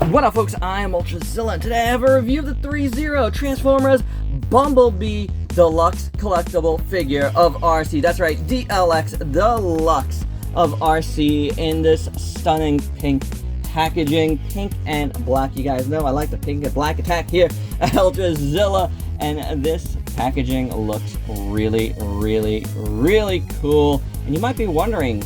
What up, folks? I am Ultrazilla, and today I have a review of the THREEZERO Transformers Bumblebee Deluxe Collectible Figure of Arcee. That's right, DLX Deluxe of Arcee in this stunning pink packaging. Pink and black. You guys know I like the pink and black attack here at Ultrazilla, and this packaging looks really, really, really cool. And you might be wondering,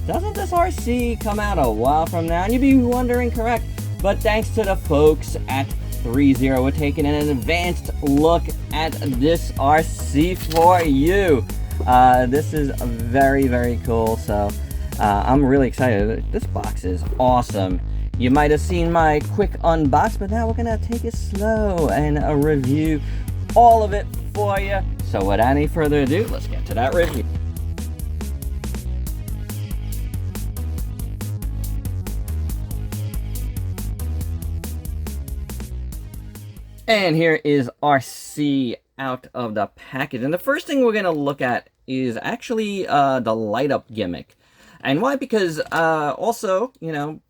doesn't this Arcee come out a while from now? And you'd be wondering, correct. But thanks to the folks at THREEZERO, we're taking an advanced look at this Arcee for you. This is very, very cool, so I'm really excited. This box is awesome. You might have seen my quick unbox, but now we're going to take it slow and review all of it for you. So without any further ado, let's get to that review. And here is Arcee out of the package. And the first thing we're going to look at is actually the light up gimmick. And why? Because also, you know,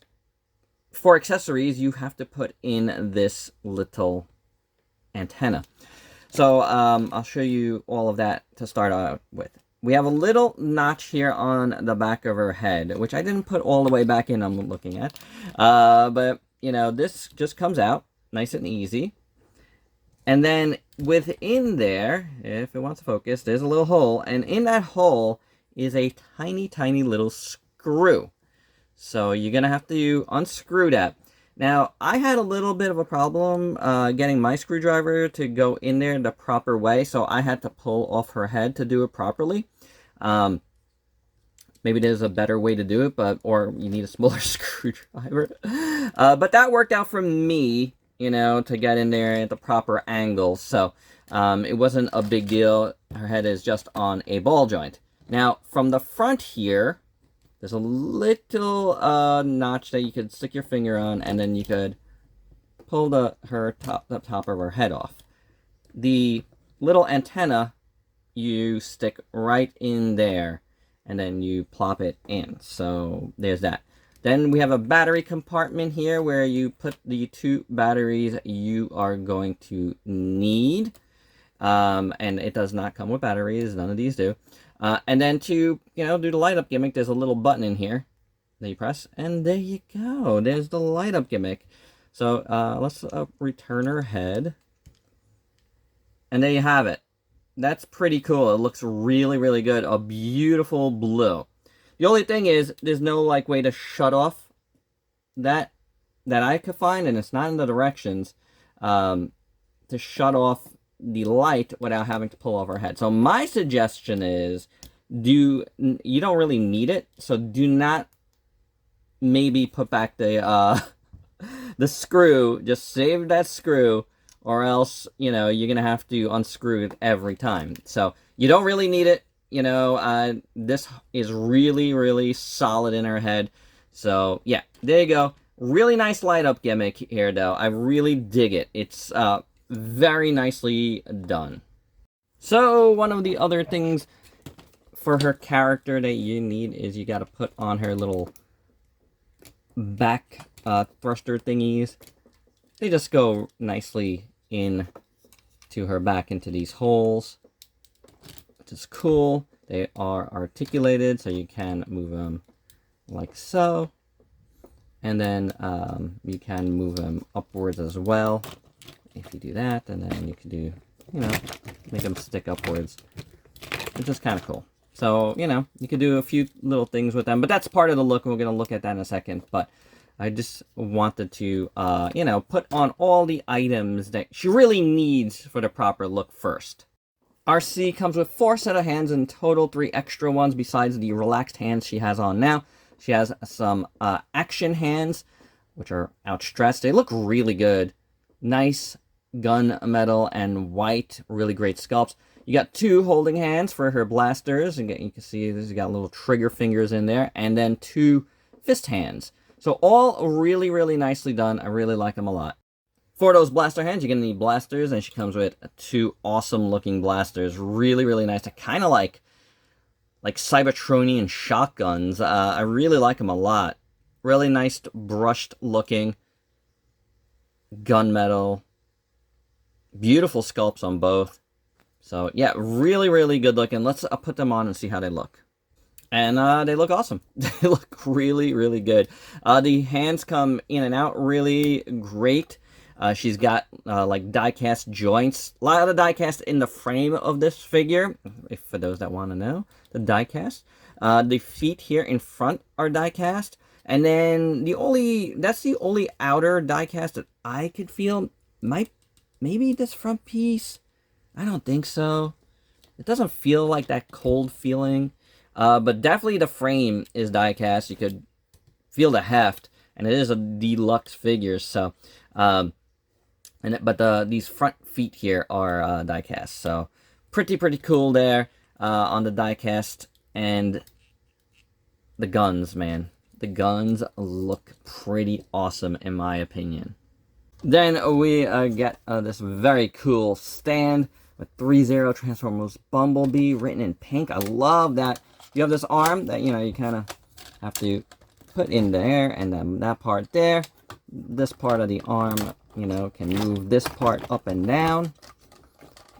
for accessories, you have to put in this little antenna. So I'll show you all of that to start out with. We have a little notch here on the back of her head, which I didn't put all the way back in, I'm looking at. But, you know, this just comes out nice and easy. And then within there, if it wants to focus, there's a little hole. And in that hole is a tiny, tiny little screw. So you're going to have to unscrew that. Now, I had a little bit of a problem getting my screwdriver to go in there the proper way. So I had to pull off her head to do it properly. Maybe there's a better way to do it, or you need a smaller screwdriver. But that worked out for me, you know, to get in there at the proper angle. So it wasn't a big deal. Her head is just on a ball joint. Now, from the front here, there's a little notch that you could stick your finger on, and then you could pull the top of her head off. The little antenna, you stick right in there, and then you plop it in. So there's that. Then we have a battery compartment here where you put the 2 batteries you are going to need. And it does not come with batteries. None of these do. And then to, you know, do the light up gimmick, there's a little button in here that you press. And there you go. There's the light up gimmick. So let's return her head. And there you have it. That's pretty cool. It looks really, really good. A beautiful blue. The only thing is, there's no, like, way to shut off that I could find, and it's not in the directions, to shut off the light without having to pull off our head. So my suggestion is, you don't really need it, so do not maybe put back the screw. Just save that screw, or else, you know, you're going to have to unscrew it every time. So you don't really need it. You know, this is really, really solid in her head. So, yeah, there you go. Really nice light-up gimmick here, though. I really dig it. It's very nicely done. So, one of the other things for her character that you need is you got to put on her little back thruster thingies. They just go nicely in to her back into these holes. Is cool. They are articulated, so you can move them like so, and then you can move them upwards as well if you do that, and then you can do, you know, make them stick upwards, which is kind of cool. So, you know, you could do a few little things with them, but that's part of the look, and we're going to look at that in a second. But I just wanted to, you know, put on all the items that she really needs for the proper look first. Arcee comes with 4 set of hands in total, 3 extra ones besides the relaxed hands she has on now. She has some action hands, which are outstretched. They look really good. Nice gunmetal and white, really great sculpts. You got 2 holding hands for her blasters. And you can see she's got little trigger fingers in there. And then 2 fist hands. So all really, really nicely done. I really like them a lot. For those blaster hands, you're going to need blasters, and she comes with 2 awesome-looking blasters. Really, really nice. I kind of like Cybertronian shotguns. I really like them a lot. Really nice, brushed looking. gunmetal. Beautiful sculpts on both. So yeah, really, really good looking. Let's put them on and see how they look. And they look awesome. They look really, really good. The hands come in and out really great. She's got like die-cast joints. A lot of the die-cast in the frame of this figure, if for those that want to know, the die-cast. The feet here in front are die-cast. And then that's the only outer die-cast that I could feel. Maybe this front piece. I don't think so. It doesn't feel like that cold feeling. But definitely the frame is die-cast. You could feel the heft, and it is a deluxe figure. So, these front feet here are die-cast. So, pretty cool there on the die-cast. And the guns, man, the guns look pretty awesome in my opinion. Then we get this very cool stand with THREEZERO Transformers Bumblebee written in pink. I love that. You have this arm that, you know, you kind of have to put in there, and then that part there. This part of the arm, you know, can move this part up and down,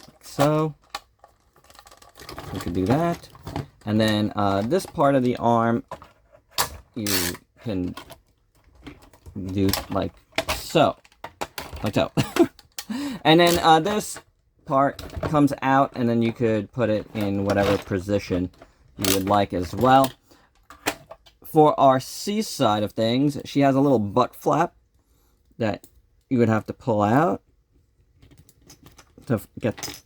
like so. You can do that. And then this part of the arm, you can do like so. Like so. And then this part comes out, and then you could put it in whatever position you would like as well. For Arcee side of things, she has a little butt flap that you would have to pull out to get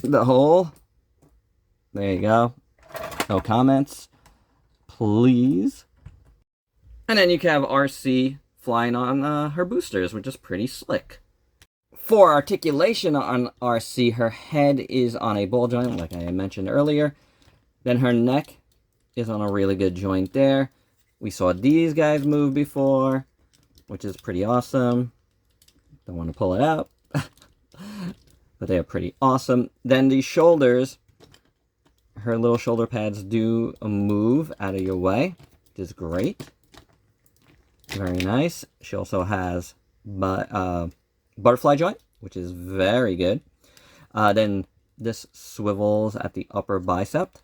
the hole. There you go. No comments, please. And then you can have Arcee flying on her boosters, which is pretty slick. For articulation on Arcee, her head is on a ball joint, like I mentioned earlier. Then her neck is on a really good joint there. We saw these guys move before, which is pretty awesome. Don't want to pull it out, but they are pretty awesome. Then the shoulders, her little shoulder pads do move out of your way, which is great. Very nice. She also has butterfly joint, which is very good. Then this swivels at the upper bicep.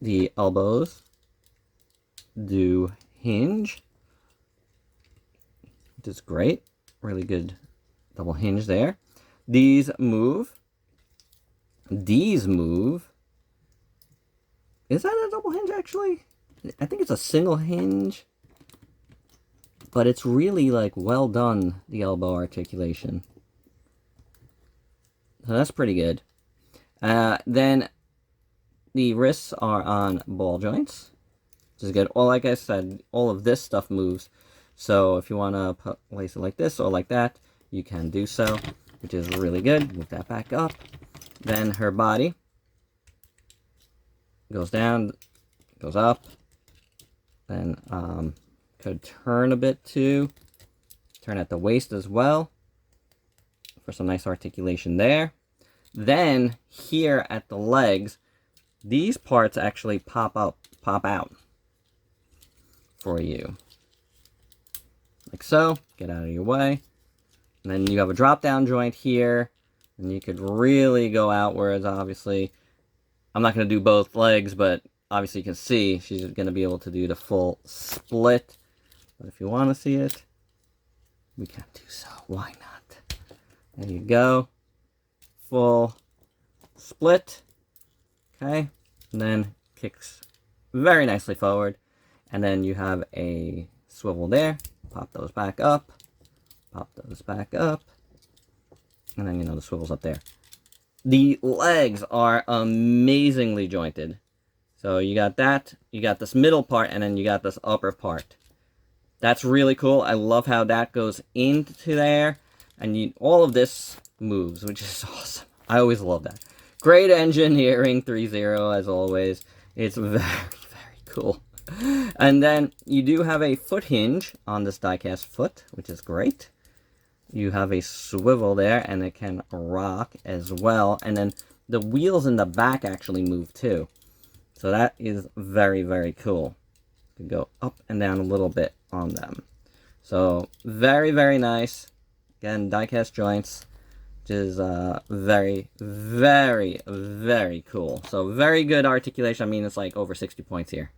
The elbows do hinge, which is great. Really good double hinge there. These move. These move. Is that a double hinge actually? I think it's a single hinge. But it's really like well done, the elbow articulation. So that's pretty good. Then the wrists are on ball joints, which is good. Well, like I said, all of this stuff moves. So if you want to place it like this or like that, you can do so, which is really good. Move that back up. Then her body goes down, goes up. Then could turn a bit too. Turn at the waist as well for some nice articulation there. Then here at the legs, these parts actually pop out for you. Like so. Get out of your way. And then you have a drop down joint here. And you could really go outwards, obviously. I'm not going to do both legs, but obviously you can see she's going to be able to do the full split. But if you want to see it, we can do so. Why not? There you go. Full split. Okay. And then kicks very nicely forward. And then you have a swivel there. Pop those back up. Pop those back up. And then, you know, the swivel's up there. The legs are amazingly jointed. So you got that. You got this middle part, and then you got this upper part. That's really cool. I love how that goes into there. And all of this moves, which is awesome. I always love that. Great engineering, THREEZERO, as always. It's very, very cool. And then you do have a foot hinge on this diecast foot, which is great. You have a swivel there, and it can rock as well. And then the wheels in the back actually move too. So that is very, very cool. You can go up and down a little bit on them. So very, very nice. Again, die-cast joints, which is very, very, very cool. So very good articulation. I mean, it's like over 60 points here.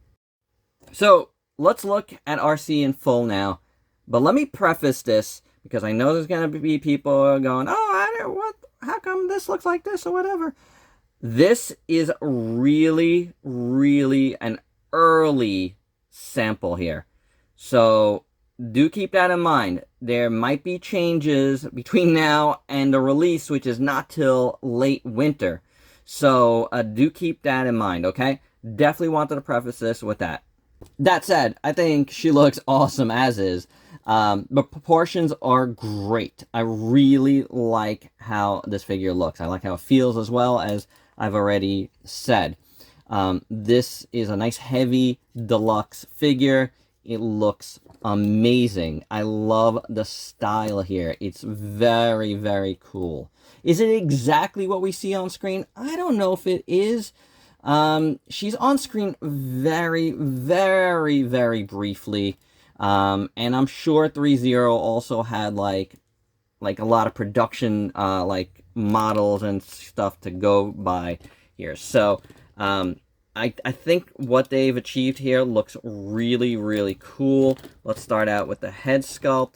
So let's look at Arcee in full now. But let me preface this, because I know there's going to be people going, oh, how come this looks like this or whatever. This is really, really an early sample here. So do keep that in mind. There might be changes between now and the release, which is not till late winter. So do keep that in mind, okay? Definitely wanted to preface this with that. That said, I think she looks awesome as is. The proportions are great. I really like how this figure looks. I like how it feels as well, as I've already said. This is a nice heavy deluxe figure. It looks amazing. I love the style here. It's very, very cool. Is it exactly what we see on screen? I don't know if it is. She's on screen very, very, very briefly. And I'm sure THREEZERO also had like a lot of production like models and stuff to go by here. So I think what they've achieved here looks really, really cool. Let's start out with the head sculpt.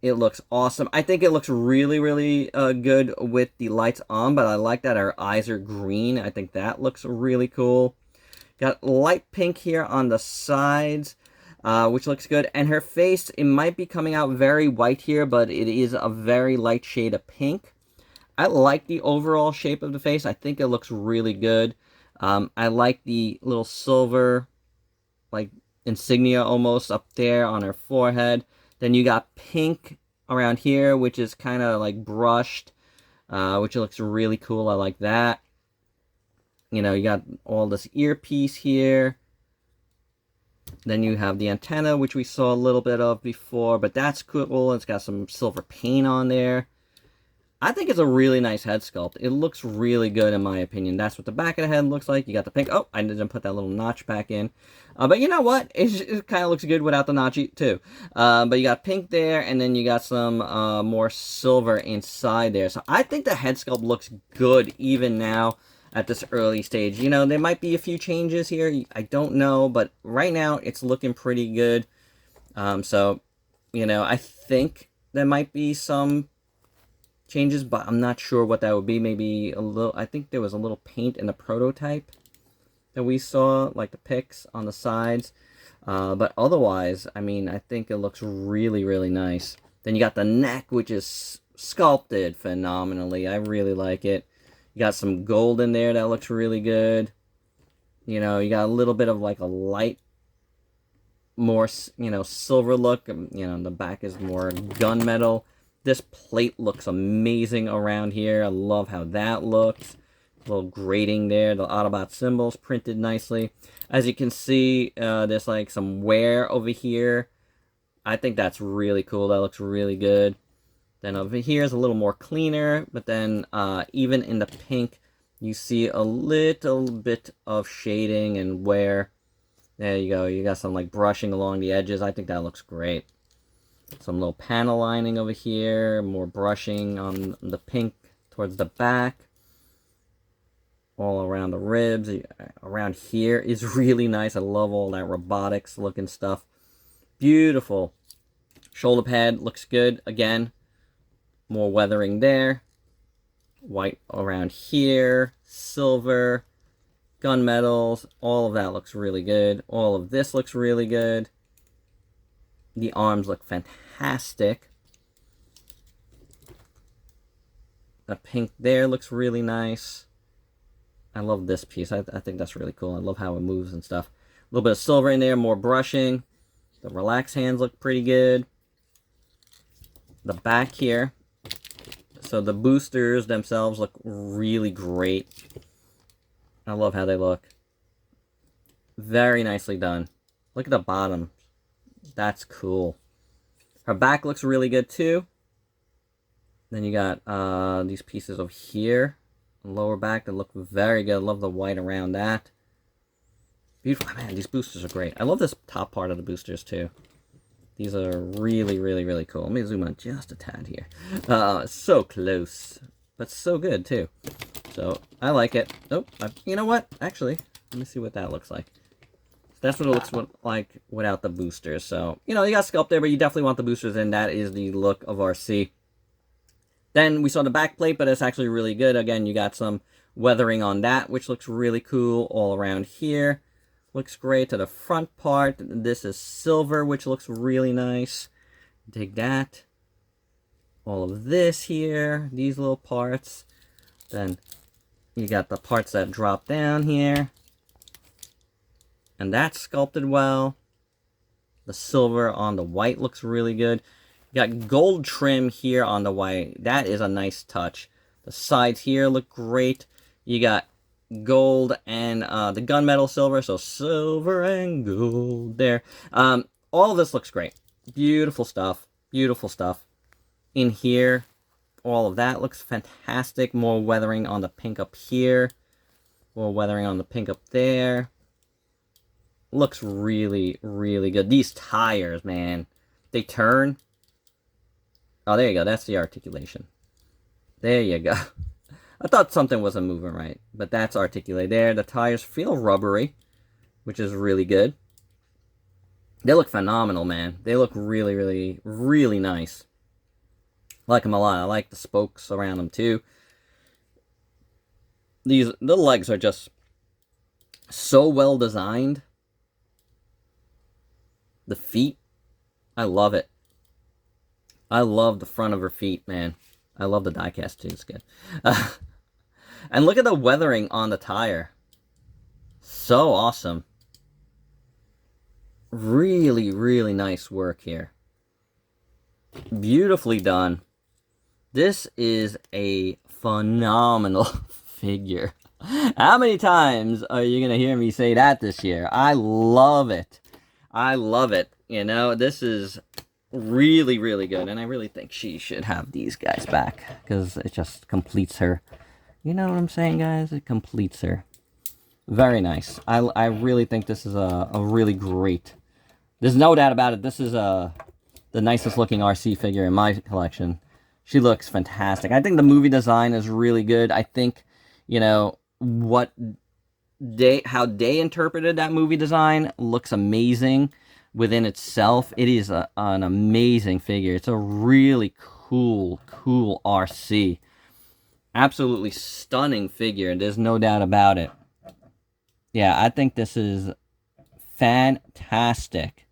It looks awesome. I think it looks really, really good with the lights on, but I like that her eyes are green. I think that looks really cool. Got light pink here on the sides, which looks good. And her face, it might be coming out very white here, but it is a very light shade of pink. I like the overall shape of the face. I think it looks really good. I like the little silver, like, insignia almost up there on her forehead. Then you got pink around here, which is kind of like brushed, which looks really cool. I like that. You know, you got all this earpiece here. Then you have the antenna, which we saw a little bit of before, but that's cool. It's got some silver paint on there. I think it's a really nice head sculpt. It looks really good in my opinion. That's what the back of the head looks like. You got the pink. Oh, I didn't put that little notch back in. But you know what? It kind of looks good without the notch too. But you got pink there, and then you got some more silver inside there. So I think the head sculpt looks good even now at this early stage. You know, there might be a few changes here. I don't know, but right now it's looking pretty good. So, you know, I think there might be some changes, but I'm not sure what that would be. Maybe a little, I think there was a little paint in the prototype that we saw, like the pics on the sides. But otherwise, I mean, I think it looks really, really nice. Then you got the neck, which is sculpted phenomenally. I really like it. You got some gold in there that looks really good. You know, you got a little bit of like a light, more, you know, silver look. You know, the back is more gunmetal. This plate looks amazing around here. I love how that looks. A little grating there. The Autobot symbols printed nicely. As you can see, there's like some wear over here. I think that's really cool. That looks really good. Then over here is a little more cleaner. But then even in the pink, you see a little bit of shading and wear. There you go. You got some like brushing along the edges. I think that looks great. Some little panel lining over here, more brushing on the pink towards the back. All around the ribs, around here is really nice. I love all that robotics looking stuff. Beautiful. Shoulder pad looks good. Again, more weathering there. White around here, silver, gunmetals, all of that looks really good. All of this looks really good. The arms look fantastic. The pink there looks really nice. I love this piece. I think that's really cool. I love how it moves and stuff. A little bit of silver in there, more brushing. The relaxed hands look pretty good. The back here. So the boosters themselves look really great. I love how they look. Very nicely done. Look at the bottom. That's cool. Her back looks really good too. Then you got these pieces over here. Lower back that look very good. I love the white around that. Beautiful. Man, these boosters are great. I love this top part of the boosters too. These are really, really, really cool. Let me zoom on just a tad here. So close, but so good too. So I like it. Oh, you know what? Actually, let me see what that looks like. That's what it looks like without the boosters. So, you know, you got Sculpt there, but you definitely want the boosters in. That is the look of Arcee. Then we saw the back plate, but it's actually really good. Again, you got some weathering on that, which looks really cool all around here. Looks great to the front part. This is silver, which looks really nice. Dig that. All of this here, these little parts. Then you got the parts that drop down here. And that's sculpted well. The silver on the white looks really good. You got gold trim here on the white. That is a nice touch. The sides here look great. You got gold and the gunmetal silver. So silver and gold there. All of this looks great. Beautiful stuff. Beautiful stuff. In here, all of that looks fantastic. More weathering on the pink up here. More weathering on the pink up there. Looks really, really good. These tires, man. They turn. Oh, there you go. That's the articulation. There you go. I thought something wasn't moving right, but that's articulated there. The tires feel rubbery, which is really good. They look phenomenal, man. They look really, really, really nice. I like them a lot. I like the spokes around them, too. The legs are just so well designed. The feet, I love it. I love the front of her feet, man. I love the diecast too, it's good. And look at the weathering on the tire. So awesome. Really, really nice work here. Beautifully done. This is a phenomenal figure. How many times are you going to hear me say that this year? I love it. I love it. You know, this is really, really good. And I really think she should have these guys back. Because it just completes her. You know what I'm saying, guys? It completes her. Very nice. I really think this is a really great. There's no doubt about it. This is the nicest looking Arcee figure in my collection. She looks fantastic. I think the movie design is really good. I think, you know, how they interpreted that movie design looks amazing within itself. It is an amazing figure. It's a really cool Arcee. Absolutely stunning figure. There's no doubt about it. Yeah, I think this is fantastic.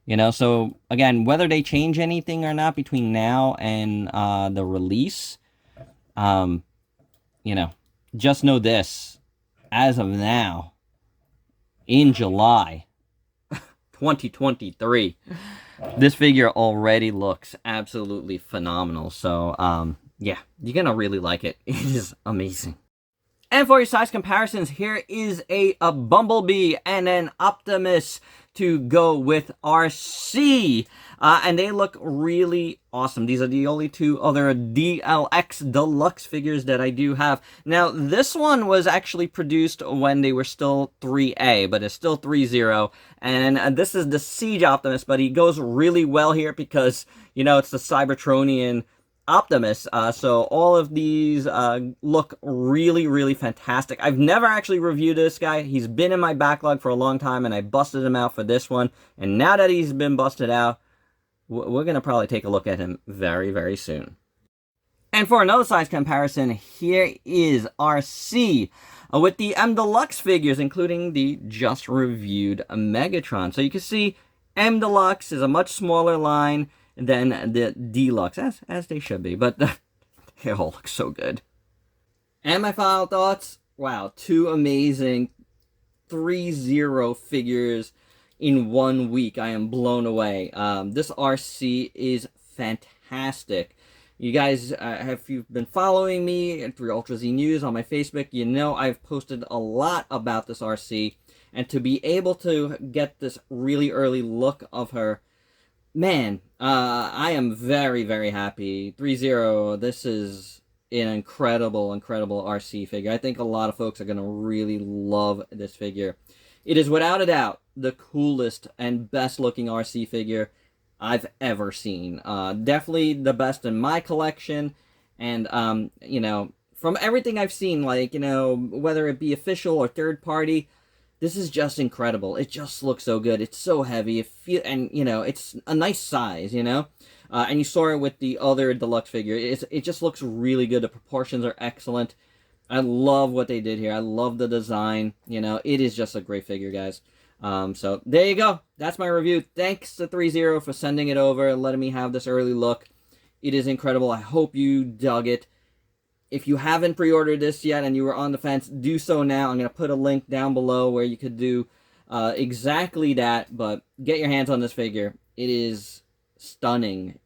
You know, so again, whether they change anything or not between now and the release, you know, just know this. As of now, in July 2023, this figure already looks absolutely phenomenal. So, yeah, you're going to really like it. It is amazing. And for your size comparisons, here is a Bumblebee and an Optimus to go with Arcee. And they look really awesome. These are the only two other DLX Deluxe figures that I do have. Now, this one was actually produced when they were still 3A, but it's still 3-0. And this is the Siege Optimus, but he goes really well here because, you know, it's the Cybertronian Optimus. So all of these look really, really fantastic. I've never actually reviewed this guy. He's been in my backlog for a long time, and I busted him out for this one. And now that he's been busted out, we're going to probably take a look at him very, very soon. And for another size comparison, here is Arcee with the M Deluxe figures, including the just reviewed Megatron. So you can see M Deluxe is a much smaller line than the Deluxe, as they should be, but they all look so good. And my final thoughts, wow, two amazing 3-0 figures in 1 week. I am blown away. This Arcee is fantastic. You guys, if you've been following me through Ultra Z News on my Facebook, you know I've posted a lot about this Arcee, and to be able to get this really early look of her, man, I am very, very happy. 3-0, this is an incredible, incredible Arcee figure. I think a lot of folks are going to really love this figure. It is without a doubt the coolest and best looking Arcee figure I've ever seen. Definitely the best in my collection. And, you know, from everything I've seen, like, you know, whether it be official or third party, this is just incredible. It just looks so good. It's so heavy. And, you know, it's a nice size, you know? And you saw it with the other deluxe figure. It just looks really good. The proportions are excellent. I love what they did here. I love the design. You know, it is just a great figure, guys. So there you go. That's my review. Thanks to THREEZERO for sending it over and letting me have this early look. It is incredible. I hope you dug it. If you haven't pre-ordered this yet and you were on the fence, do so now. I'm going to put a link down below where you could do exactly that. But get your hands on this figure. It is stunning,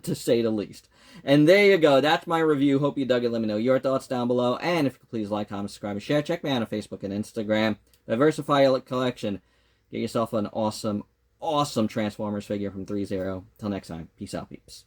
to say the least. And there you go. That's my review. Hope you dug it. Let me know your thoughts down below. And if you could please like, comment, subscribe, and share. Check me out on Facebook and Instagram. Diversify your collection. Get yourself an awesome, awesome Transformers figure from THREEZERO. Till next time. Peace out, peeps.